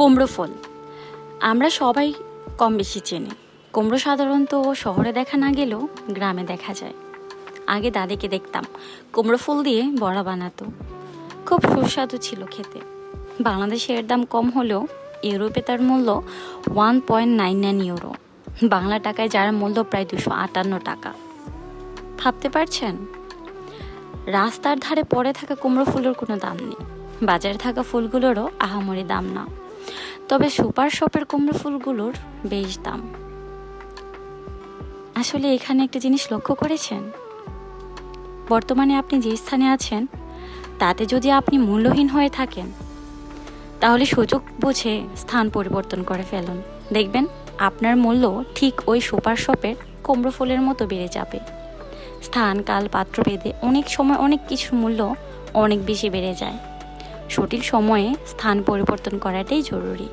কুমড়ো ফুল আমরা সবাই কম বেশি চিনি। কুমড়ো সাধারণত শহরে দেখা না গেলেও গ্রামে দেখা যায়। আগে দাদিকে দেখতাম কুমড়ো ফুল দিয়ে বড়া বানাতো, খুব সুস্বাদু ছিল খেতে। বাংলাদেশে এর দাম কম হলেও ইউরোপে তার মূল্য 1.99 ইউরো, বাংলা টাকায় যার মূল্য প্রায় 258 টাকা। ভাবতে পারছেন? রাস্তার ধারে পড়ে থাকা কুমড়ো ফুলের কোনো দাম নেই, বাজারে থাকা ফুলগুলোরও আহামরি দাম না। তবে সুপার শপের কুমড়ো ফুলগুলোর বেশ দাম। আসলে এখানে একটা জিনিস লক্ষ্য করেছেন, বর্তমানে আপনি যে স্থানে আছেন তাতে যদি আপনি মূল্যহীন হয়ে থাকেন তাহলে সুযোগ বুঝে স্থান পরিবর্তন করে ফেলুন। দেখবেন আপনার মূল্য ঠিক ওই সুপার শপের কুমড়ো ফুলের মতো বেড়ে যাবে। স্থান, কাল, পাত্র ভেদে অনেক সময় অনেক কিছুর মূল্য অনেক বেশি বেড়ে যায়। সঠিক সময়ে স্থান পরিবর্তন করাটাই জরুরি।